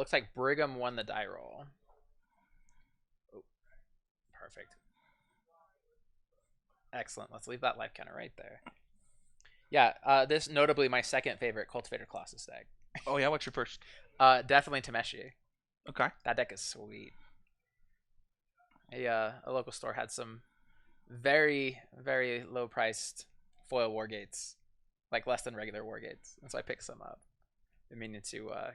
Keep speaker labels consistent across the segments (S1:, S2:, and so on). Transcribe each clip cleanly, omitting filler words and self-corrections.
S1: looks like Brigham won the die roll. Oh, perfect. Excellent. Let's leave that life counter right there. Yeah, this notably my second favorite Cultivator Colossus deck.
S2: Oh yeah, what's your first?
S1: Definitely Temeshi.
S2: Okay.
S1: That deck is sweet. A local store had some very, very low priced foil war gates, like less than regular war gates, and so I picked some up. I mean to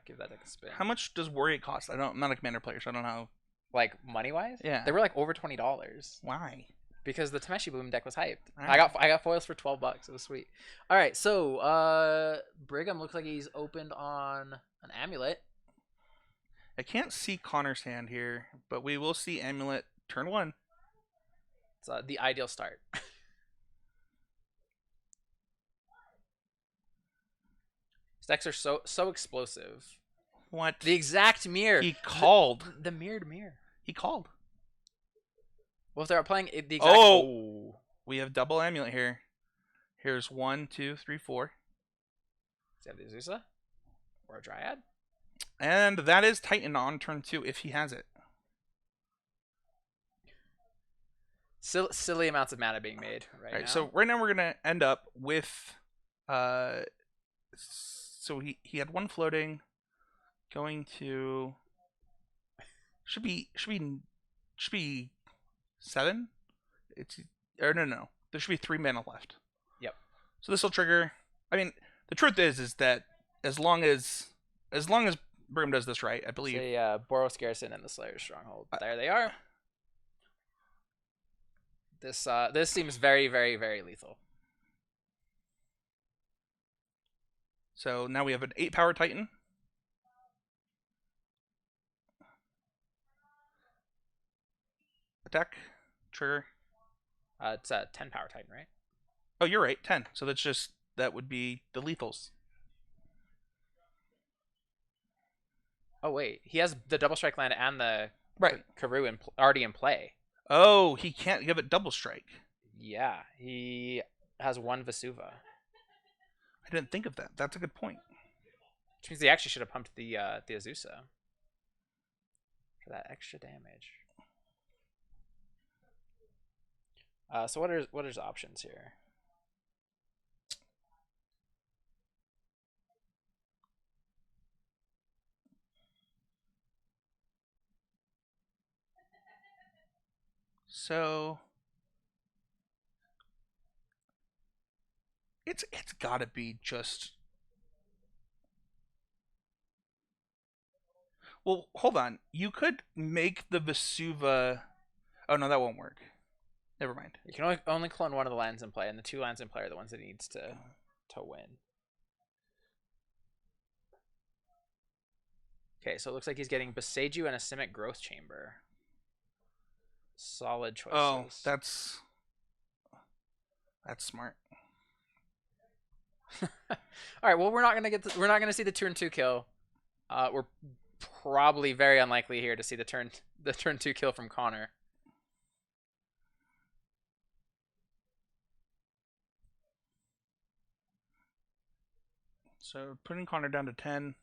S1: give that deck a spin.
S2: How much does Wargate cost? I'm not a commander player, so I don't know.
S1: Like money wise?
S2: Yeah.
S1: They were like over $20.
S2: Why?
S1: Because the Temeshi Bloom deck was hyped.
S2: Right.
S1: I got foils for $12. It was sweet. All right, so Brigham looks like he's opened on an Amulet.
S2: I can't see Connor's hand here, but we will see Amulet turn 1.
S1: It's the ideal start. His decks are so explosive.
S2: What?
S1: The exact mirror.
S2: He called.
S1: The mirrored mirror.
S2: He called.
S1: Well, if they're playing the exact.
S2: Oh! We have double Amulet here. Here's 1, 2, 3, 4.
S1: Does he have the Azusa? Or a Dryad?
S2: And that is Titan on turn 2 if he has it.
S1: Silly amounts of mana being made right now.
S2: So right now we're gonna end up with so he had 1 floating, going to should be 7. It's or no. There should be 3 mana left.
S1: Yep.
S2: So this will trigger. I mean, the truth is that as long as Brigham does this right, I believe.
S1: Say Boros Garrison and the Slayer's Stronghold. There they are. This seems very, very, very lethal.
S2: So now we have an 8-power Titan. Attack. Trigger.
S1: It's a 10-power Titan, right?
S2: Oh, you're right. 10. So that would be the lethals.
S1: Oh wait, he has the double strike land and the
S2: Right.
S1: Karoo already in play.
S2: Oh, he can't give it double strike.
S1: Yeah, he has 1 Vesuva.
S2: I didn't think of that. That's a good point.
S1: Which means he actually should have pumped the Azusa for that extra damage. So what are his options here?
S2: So it's got to be just. Well, hold on. You could make the Vesuva. Oh no, that won't work. Never mind.
S1: You can only clone 1 of the lands in play, and the 2 lands in play are the ones that he needs to win. Okay, so it looks like he's getting Boseiju and a Simic Growth Chamber. Solid choices.
S2: Oh, that's smart.
S1: All right. Well, we're not gonna see the turn 2 kill. We're probably very unlikely here to see the turn 2 kill from Connor.
S2: So putting Connor down to 10.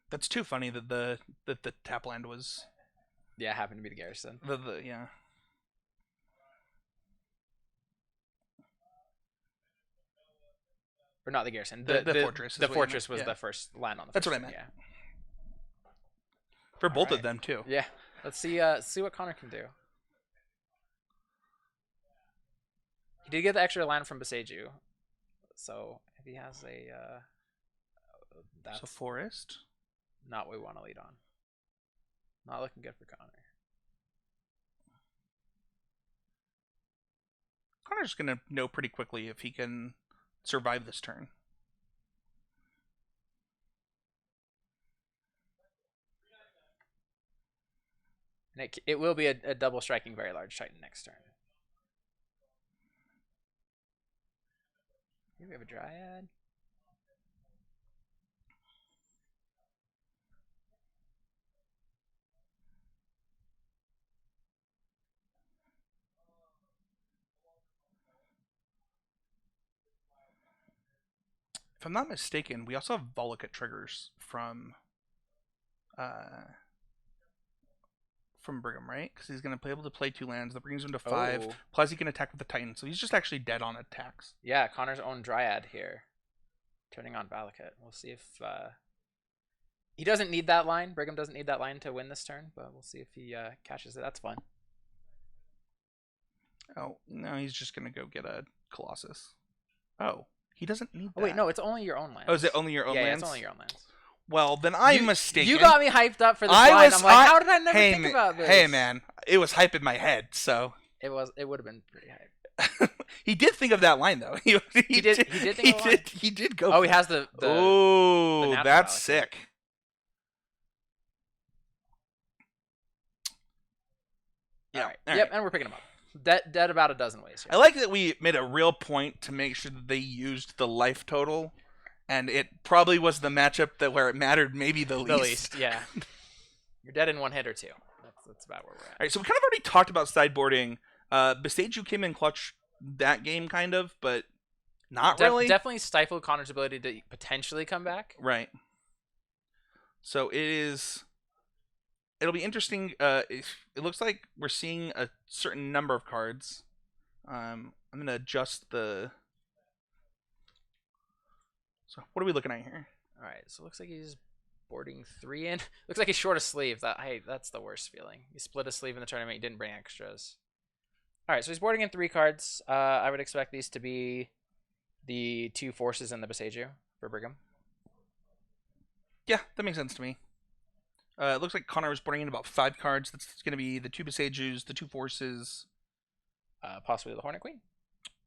S2: That's too funny that the tap land was.
S1: Yeah, it happened to be the Garrison.
S2: Yeah.
S1: Or not the Garrison.
S2: The Fortress.
S1: The Fortress was the first land on the.
S2: That's what I meant. Yeah. For both of them too.
S1: Yeah. Let's see what Connor can do. He did get the extra land from Boseiju. So if he has a that's
S2: so forest.
S1: Not what we want to lead on. Not looking good for Connor.
S2: Connor's gonna know pretty quickly if he can survive this turn.
S1: And it will be a double striking very large Titan next turn. Here we have a Dryad.
S2: if I'm not mistaken, we also have Volocate triggers from Brigham, right? Because he's going to be able to play 2 lands. That brings him to 5.
S1: Oh.
S2: Plus, he can attack with the Titan. So he's just actually dead on attacks.
S1: Yeah, Connor's own Dryad here. Turning on Valakut. We'll see if... He doesn't need that line. Brigham doesn't need that line to win this turn, but we'll see if he catches it. That's fun.
S2: Oh, no, he's just going to go get a Colossus. Oh, he doesn't need that.
S1: Oh, wait, no, it's only your own lands.
S2: Oh, is it only your own lands?
S1: Yeah, it's only your own lands.
S2: Well, then I'm mistaken.
S1: You got me hyped up for this line. I'm like, how did I never think about this?
S2: Hey, man, it was hype in my head, so...
S1: It would have been pretty hype.
S2: He did think of that line, though. He did think of the line? He did go.
S1: Oh, he has the
S2: oh, that's sick.
S1: Yeah. All right. Yep, and we're picking him up. Dead about a dozen ways here.
S2: I like that we made a real point to make sure that they used the life total, and it probably was the matchup where it mattered maybe the least.
S1: The least, yeah. You're dead in 1 hit or 2. That's about where we're at.
S2: All right, so we kind of already talked about sideboarding. Beseiju came in clutch that game, kind of, but not really.
S1: Definitely stifled Connor's ability to potentially come back.
S2: Right. So it'll be interesting. It looks like we're seeing a certain number of cards. I'm going to adjust the... So what are we looking at here?
S1: All right, so it looks like he's boarding 3 in. Looks like he's short a sleeve. That's the worst feeling. He split a sleeve in the tournament. He didn't bring extras. All right, so he's boarding in 3 cards. I would expect these to be the 2 forces and the Beseiju for Brigham.
S2: Yeah, that makes sense to me. It looks like Connor was boarding in about 5 cards. That's going to be the 2 Beseijus, the 2 forces.
S1: Possibly the Hornet Queen.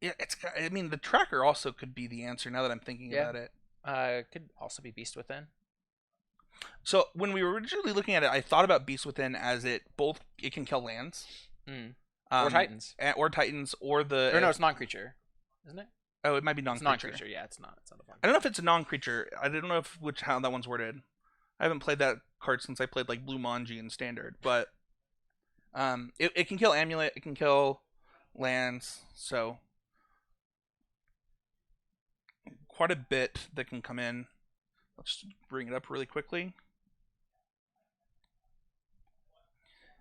S2: Yeah, I mean, the tracker also could be the answer now that I'm thinking about it.
S1: Could also be Beast Within.
S2: So when we were originally looking at it, I thought about Beast Within as it can kill lands.
S1: Or Titans.
S2: Or Titans, or the...
S1: Or no, it's non-creature, isn't it?
S2: Oh, it might be non-creature.
S1: It's non-creature, yeah, it's not a fun.
S2: I don't know if it's a non-creature. I don't know how that one's worded. I haven't played that card since I played like Blue Manji in Standard, but it can kill Amulet, it can kill lands, so quite a bit that can come in. Let's bring it up really quickly.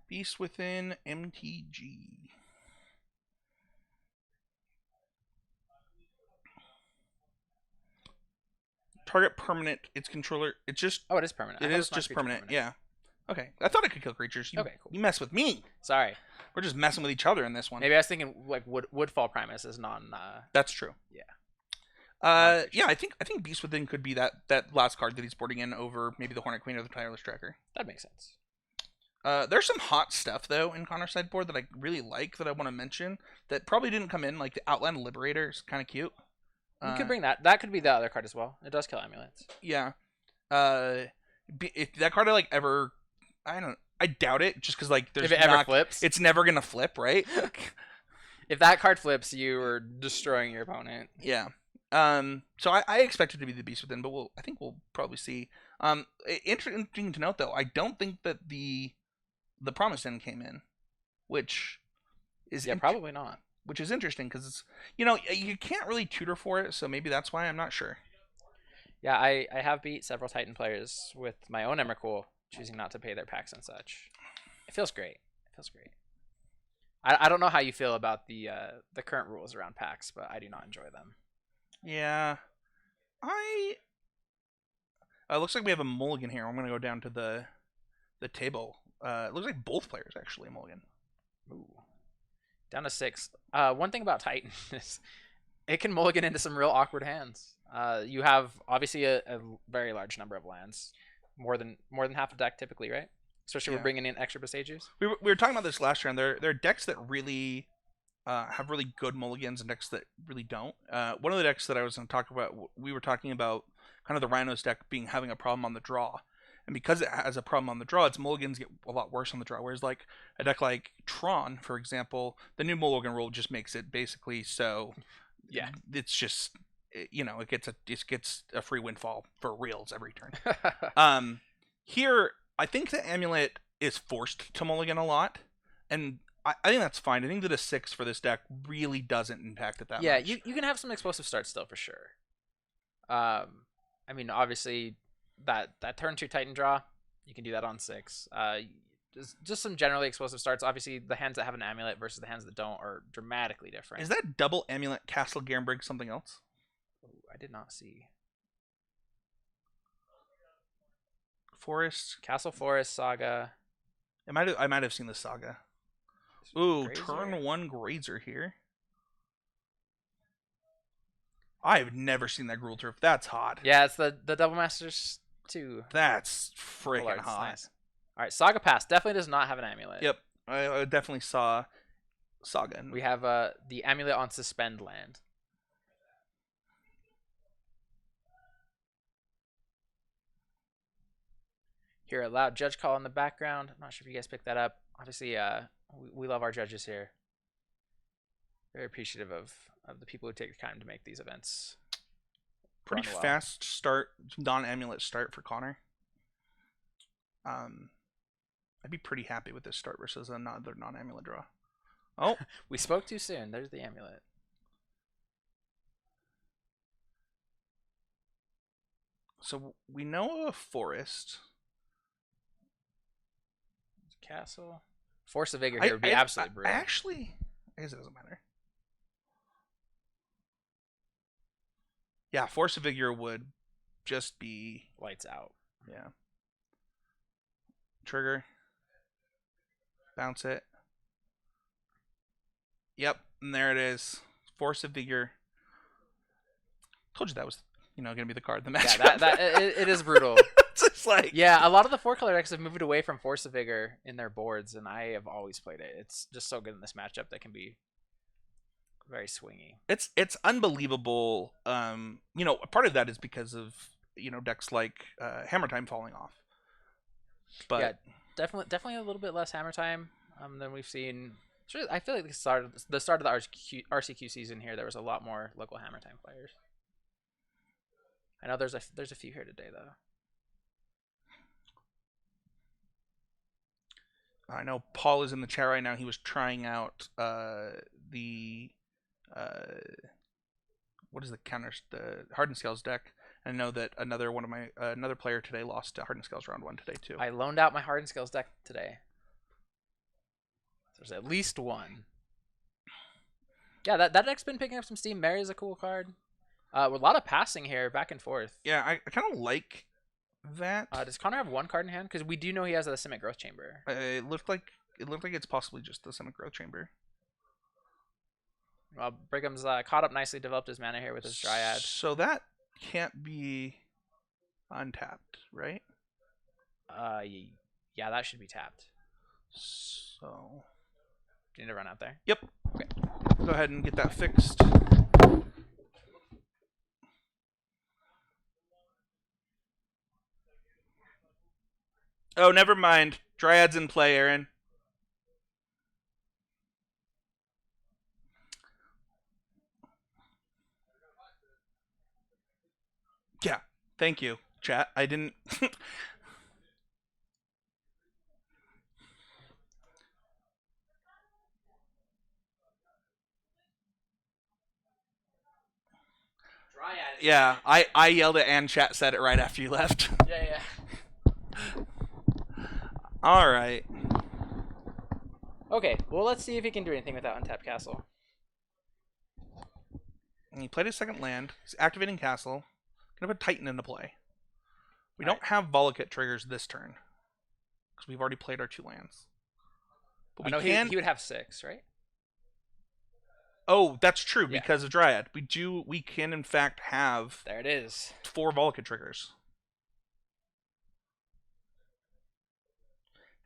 S2: Beast Within MTG. Target permanent, its controller, it's just...
S1: Oh, it is permanent.
S2: It is just permanent, yeah. Okay, I thought it could kill creatures.
S1: Okay, cool.
S2: You mess with me.
S1: Sorry.
S2: We're just messing with each other in this one.
S1: Maybe I was thinking like Woodfall Primus is non...
S2: That's true.
S1: Yeah.
S2: Yeah, I think Beast Within could be that last card that he's boarding in over maybe the Hornet Queen or the Tireless Tracker.
S1: That makes sense.
S2: There's some hot stuff, though, in Connor's sideboard that I really like that I want to mention that probably didn't come in. Like the Outland Liberator is kind of cute.
S1: You could bring that. That could be the other card as well. It does kill amulets.
S2: Yeah. If that card I doubt it, just because like
S1: if it ever flips,
S2: it's never gonna flip, right?
S1: If that card flips, you are destroying your opponent.
S2: Yeah. So I expect it to be the Beast Within, but I think we'll probably see. Interesting to note, though, I don't think that the Promised End came in, which is
S1: probably not.
S2: Which is interesting because it's you can't really tutor for it, so maybe that's why. I'm not sure.
S1: Yeah, I have beat several Titan players with my own Emrakul, choosing not to pay their packs and such. It feels great. I don't know how you feel about the current rules around packs, but I do not enjoy them.
S2: Yeah, it looks like we have a mulligan here. I'm gonna go down to the table. It looks like both players actually mulligan.
S1: Ooh. Down to 6. One thing about Titan is it can mulligan into some real awkward hands. You have obviously a very large number of lands, more than half a deck typically, right? Especially if we're bringing in extra Beseijus.
S2: We were talking about this last round. There are decks that really have really good mulligans and decks that really don't. One of the decks that I was going to talk about, we were talking about kind of the Rhinos deck having a problem on the draw. And because it has a problem on the draw, its mulligans get a lot worse on the draw. Whereas like a deck like Tron, for example, the new mulligan rule just makes it basically so. Yeah, it's just it gets a free windfall for reals every turn. Here, I think the Amulet is forced to mulligan a lot, and I think that's fine. I think that a 6 for this deck really doesn't impact it that much.
S1: Yeah, you can have some explosive starts still for sure. I mean, obviously, that turn 2 Titan draw, you can do that on 6. Just some generally explosive starts. Obviously, the hands that have an amulet versus the hands that don't are dramatically different.
S2: Is that double amulet Castle Garenbrig something else?
S1: Ooh, I did not see.
S2: Forest.
S1: Castle Forest Saga.
S2: I might have seen the Saga. Ooh,
S1: Grazer?
S2: turn 1 Grazer here. I've never seen that Gruul Turf. That's hot.
S1: Yeah, it's the Double Masters 2.
S2: That's freaking hot.
S1: Nice. All right, Saga Pass definitely does not have an amulet.
S2: Yep, I definitely saw Saga.
S1: We have the amulet on suspend land. Hear a loud judge call in the background. I'm not sure if you guys picked that up. Obviously, we love our judges here. Very appreciative of the people who take the time to make these events.
S2: Pretty fast start, non-amulet start for Connor. I'd be pretty happy with this start versus another non-amulet draw. Oh,
S1: we spoke too soon. There's the amulet.
S2: So we know a forest.
S1: Castle. Force of Vigor here would be absolutely brutal.
S2: I guess it doesn't matter. Yeah, Force of Vigor would just be
S1: lights out.
S2: Yeah. Trigger. Bounce it. Yep, and there it is. Force of Vigor. Told you that was, gonna be the card in the match.
S1: Yeah, it is brutal.
S2: It's like,
S1: yeah, a lot of the 4-color decks have moved away from Force of Vigor in their boards, and I have always played it. It's just so good in this matchup that can be very swingy.
S2: It's unbelievable. Part of that is because of decks like Hammer Time falling off. But
S1: yeah, definitely a little bit less Hammer Time than we've seen. I feel like the start of the RCQ season here, there was a lot more local Hammer Time players. I know there's a few here today though.
S2: I know Paul is in the chat right now. He was trying out the what is the counters? The Hardened Scales deck. I know that another player today lost to Hardened Scales round 1 today too.
S1: I loaned out my Hardened Scales deck today. There's at least one. Yeah, that deck's been picking up some steam. Mary is a cool card. With a lot of passing here, back and forth.
S2: Yeah, I kind of like that.
S1: Does Connor have one card in hand? Because we do know he has a Simic Growth Chamber.
S2: It looked like it's possibly just the Simic Growth Chamber.
S1: Well, Brigham's caught up nicely, developed his mana here with his Dryad.
S2: So that can't be untapped, right?
S1: Yeah, that should be tapped.
S2: So,
S1: do you need to run out there?
S2: Yep.
S1: Okay.
S2: Go ahead and get that fixed. Oh, never mind. Dryad's in play, Aaron. Yeah. Thank you, chat. I didn't... Yeah, I yelled it and chat said it right after you left.
S1: Yeah.
S2: All right.
S1: Okay, well, let's see if he can do anything without Untapped Castle.
S2: And he played his second land. He's activating Castle. Gonna put Titan into play. We don't have Volakut triggers this turn because we've already played our 2 lands.
S1: But we can. He would have 6, right?
S2: Oh, that's true because of Dryad. We can in fact have.
S1: There it is.
S2: 4 Volakut triggers.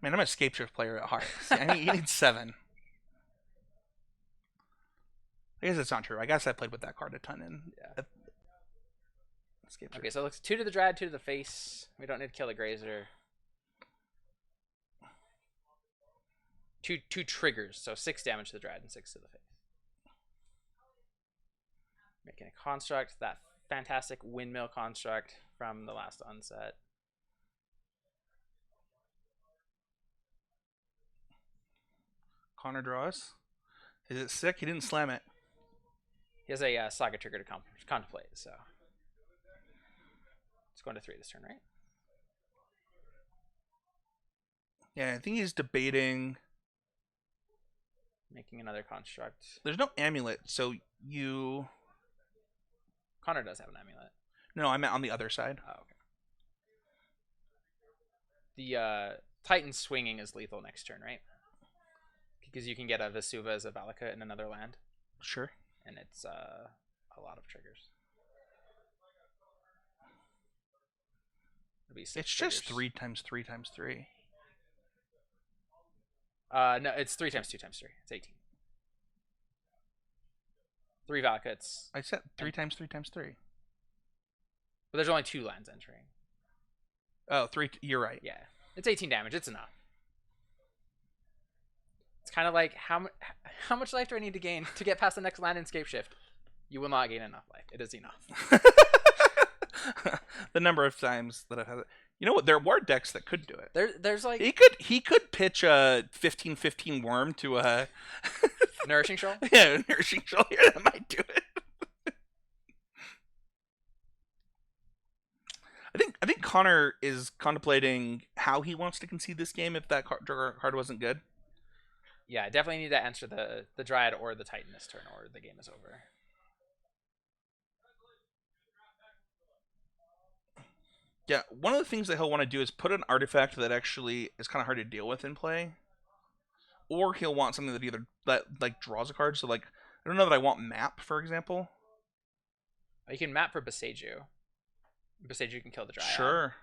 S2: Man, I'm a Scape Shift player at heart. You need 7. I guess that's not true. I guess I played with that card a ton in.
S1: Yeah. Okay, so it looks 2 to the Dryad, 2 to the face. We don't need to kill the Grazer. 2 triggers, so 6 damage to the Dryad and 6 to the face. Making a construct, that fantastic windmill construct from the last unset.
S2: Connor draws. Is it sick? He didn't slam it.
S1: He has a Saga trigger to contemplate, so. It's going to 3 this turn, right?
S2: Yeah, I think he's debating.
S1: Making another construct.
S2: There's no amulet, so you.
S1: Connor does have an amulet.
S2: No, I meant on the other side.
S1: Oh, okay. The Titan swinging is lethal next turn, right? Because you can get a Vesuva as a Valakut in another land.
S2: Sure.
S1: And it's a lot of triggers. It'll be 6
S2: It's
S1: triggers.
S2: just 3 times 3 times 3.
S1: No, it's 3 times 2 times 3. It's 18. 3 Valakuts.
S2: I said 3 times 3 times 3.
S1: But there's only 2 lands entering.
S2: Oh, 3. You're right.
S1: Yeah. It's 18 damage. It's enough. It's kind of like, how much life do I need to gain to get past the next land and scape shift? You will not gain enough life. It is enough.
S2: The number of times that I've had it. You know what? There were decks that could do it.
S1: There's like
S2: he could pitch a 15/15 worm to a
S1: Nourishing Shoal.
S2: Yeah, Nourishing Shoal here that might do it. I think Connor is contemplating how he wants to concede this game if that card wasn't good.
S1: Yeah, I definitely need to answer the Dryad or the Titan this turn, or the game is over.
S2: Yeah, one of the things that he'll want to do is put an artifact that actually is kind of hard to deal with in play, or he'll want something that either like draws a card. So like, I don't know that I want map, for example.
S1: You can map for Beseiju. Beseiju can kill the Dryad.
S2: Sure.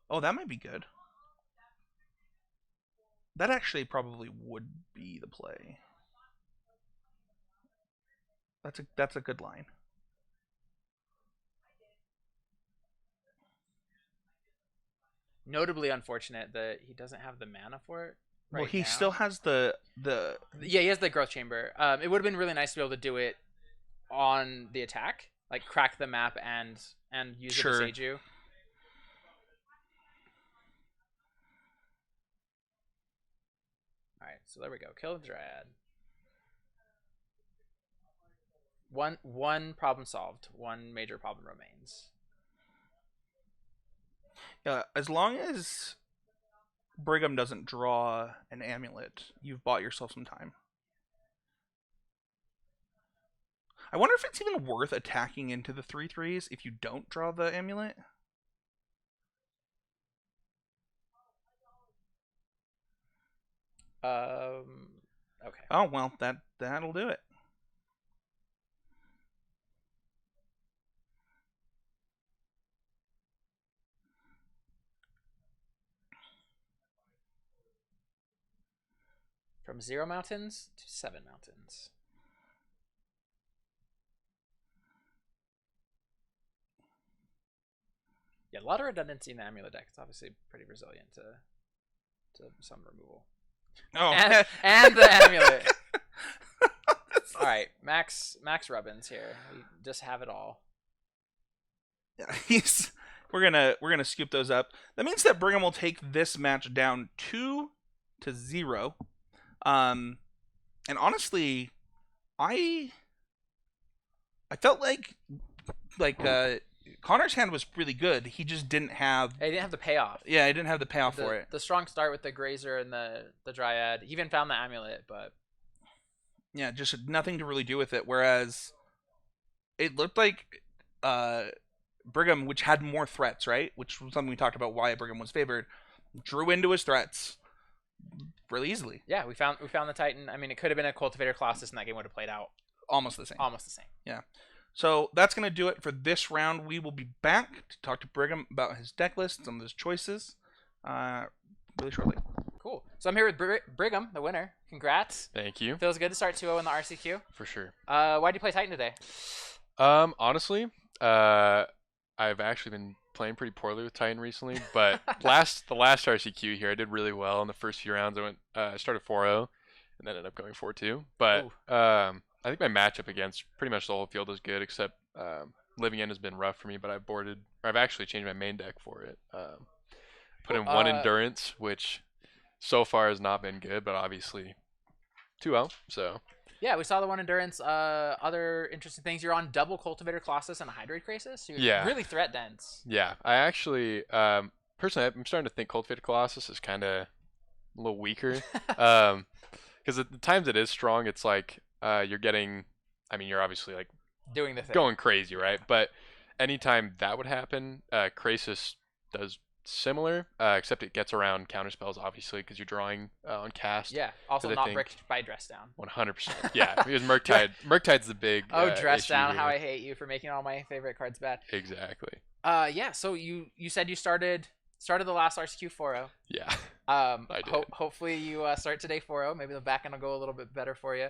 S2: Oh, that might be good. That actually probably would be the play. That's a good line.
S1: Notably unfortunate that he doesn't have the mana for it.
S2: Well, he
S1: now.
S2: still has the.
S1: Yeah, he has the growth chamber. It would have been really nice to be able to do it on the attack, like crack the map and use
S2: Sure.
S1: the Beseiju. All right, so there we go. Kill the Dryad. One problem solved. One major problem remains.
S2: Yeah, as long as Brigham doesn't draw an amulet, you've bought yourself some time. I wonder if it's even worth attacking into the 3/3s if you don't draw the amulet.
S1: Okay.
S2: Oh well, that'll do it.
S1: From 0 mountains to 7 mountains. Yeah, a lot of redundancy in the Amulet deck. It's obviously pretty resilient to some removal.
S2: Oh,
S1: and the Amulet. All right, Max Rubbins here. We just have it all.
S2: Yeah, we're gonna scoop those up. That means that Brigham will take this match down 2-0. And honestly, I felt like Connor's hand was really good. He just didn't have.
S1: He didn't have the payoff.
S2: Yeah, he didn't have the payoff for it.
S1: The strong start with the Grazer and the Dryad. He even found the Amulet, but
S2: yeah, just nothing to really do with it. Whereas it looked like Brigham, which had more threats, right? Which was something we talked about why Brigham was favored, drew into his threats really easily.
S1: Yeah, we found the Titan. I mean, it could have been a Cultivator Colossus, and that game would have played out
S2: almost the same.
S1: Almost the same.
S2: Yeah. So that's going to do it for this round. We will be back to talk to Brigham about his deck list, some of his choices, really shortly.
S1: Cool. So I'm here with Brigham, the winner. Congrats.
S3: Thank you.
S1: Feels good to start 2-0 in the RCQ.
S3: For sure.
S1: Why'd you play Titan today?
S3: Honestly, I've actually been playing pretty poorly with Titan recently, but the last RCQ here, I did really well in the first few rounds. I started 4-0 and then ended up going 4-2. But I think my matchup against pretty much the whole field is good, except Living End has been rough for me, but I've actually changed my main deck for it. Put in one Endurance, which so far has not been good, but obviously 2-0, so
S1: Yeah, we saw the one endurance. Other interesting things. You're on double cultivator colossus and a hydrate crisis. So you're
S3: Yeah.
S1: really threat dense.
S3: Yeah, I actually, personally, I'm starting to think Cultivated Colossus is kind of a little weaker. Because at the times it is strong, it's like you're getting, I mean, you're obviously like
S1: Doing the thing.
S3: going crazy, right? But anytime that would happen, Krasis does similar, except it gets around counterspells, obviously, because you're drawing on cast.
S1: Yeah. Also
S3: I
S1: not
S3: think-
S1: bricked by dress down.
S3: 100%. Yeah, because Murktide's the big.
S1: Oh, dress
S3: issue
S1: down!
S3: here.
S1: How I hate you for making all my favorite cards bad.
S3: Exactly.
S1: Yeah. So you said you started the last RCQ 4-0.
S3: Yeah.
S1: I
S3: did.
S1: Hopefully you start today 4-0. Maybe the back end will go a little bit better for you.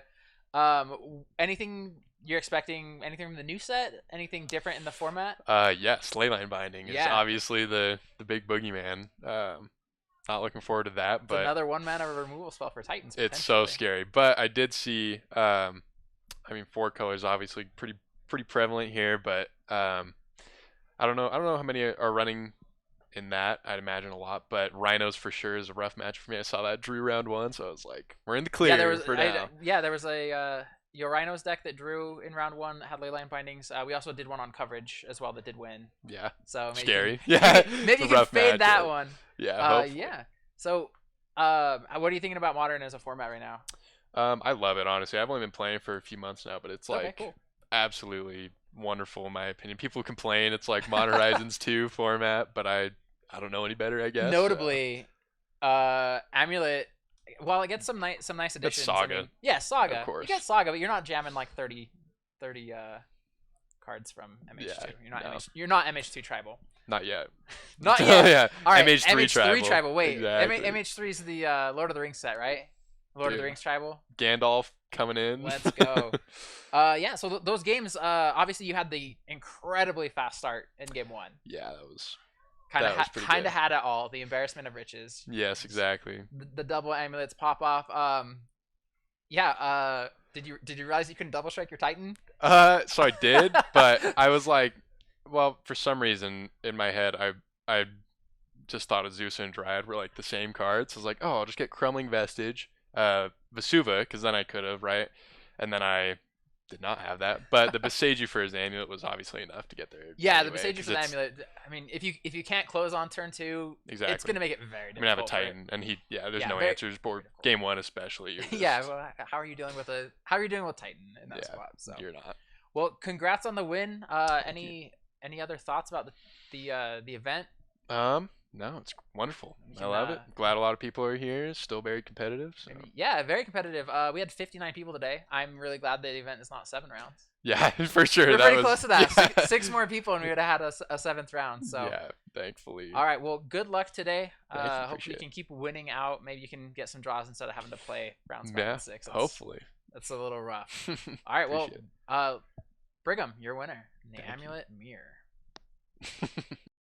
S1: Anything you're expecting? Anything from the new set? Anything different in the format?
S3: Yes, Leyline Binding is
S1: Yeah.
S3: obviously the big boogeyman. Not looking forward to that,
S1: It's
S3: but
S1: another 1-mana removal spell for Titans.
S3: it's so
S1: potentially.
S3: scary. But I did see, I mean, 4 colors obviously pretty prevalent here, but I don't know how many are running in that. I'd imagine a lot, but Rhinos for sure is a rough match for me. I saw that Drew round 1, so I was like, we're in the clear for now.
S1: There was a your Rhinos deck that drew in round 1 that had Leyline Bindings. We also did one on coverage as well that did win.
S3: Yeah,
S1: So maybe
S3: scary.
S1: You
S3: Yeah,
S1: can, maybe you
S3: It's a
S1: can
S3: rough
S1: fade that
S3: matchup.
S1: one.
S3: Yeah, hopefully.
S1: Yeah. So, what are you thinking about Modern as a format right now?
S3: I love it, honestly. I've only been playing for a few months now, but it's
S1: Okay,
S3: like
S1: cool.
S3: absolutely wonderful in my opinion. People complain it's like Modern Horizons 2 format, but I don't know any better, I guess.
S1: Notably, Amulet. While it gets some nice additions.
S3: Saga.
S1: I mean, yeah, Saga.
S3: Of course.
S1: You get Saga, but you're not jamming like 30 cards from MH2.
S3: Yeah,
S1: You're not MH2 tribal.
S3: Not yet.
S1: Not yet.
S3: Yeah.
S1: All right,
S3: MH3 tribal.
S1: Wait,
S3: Exactly.
S1: MH3 is the Lord of the Rings set, right? Lord of the
S3: Dude.
S1: Rings tribal.
S3: Gandalf coming in.
S1: Let's go. Yeah. So those games. Obviously, you had the incredibly fast start in game 1.
S3: Yeah, that was.
S1: Kind
S3: That was pretty good.
S1: of had it all. The embarrassment of riches.
S3: Yes, exactly.
S1: The double amulets pop off. Yeah. Did you realize you couldn't double strike your Titan?
S3: So I did, but I was like, well, for some reason in my head, I just thought of Zeus and Dryad were like the same cards. I was like, oh, I'll just get Crumbling Vestige, Vesuva, because then I could have, right? And then I did not have that, but the Beseiju for his amulet was obviously enough to get there.
S1: Yeah,
S3: anyway,
S1: the Beseiju
S3: 'cause
S1: for the
S3: it's-
S1: amulet. I mean, if you can't close on turn 2,
S3: Exactly.
S1: it's gonna make it very
S3: I'm gonna have a
S1: difficult.
S3: Titan, and there's
S1: Yeah,
S3: no
S1: very-
S3: answers. Board
S1: very difficult.
S3: game 1 especially. You're
S1: Yeah.
S3: just-
S1: Well, how are you dealing with Titan in that
S3: Yeah,
S1: spot? So,
S3: you're not.
S1: well, congrats on the win. Any other thoughts about the event?
S3: No, it's wonderful.
S1: You
S3: I
S1: can,
S3: love it. Glad a lot of people are here. Still very competitive. So.
S1: Yeah, very competitive. We had 59 people today. I'm really glad the event is not 7 rounds.
S3: Yeah, for sure.
S1: We're
S3: that
S1: pretty
S3: was,
S1: close to that.
S3: Yeah.
S1: Six more people, and we would have had a 7th round. So,
S3: Yeah, thankfully.
S1: all right. Well, good luck today.
S3: Thank you,
S1: Hopefully, you
S3: appreciate
S1: can keep winning out. Maybe you can get some draws instead of having to play rounds 5
S3: Yeah,
S1: and 6.
S3: hopefully.
S1: That's a little rough. All right. Well,
S3: Appreciate
S1: Brigham, your winner. The
S3: Thank you.
S1: Amulet Mirror.
S3: it.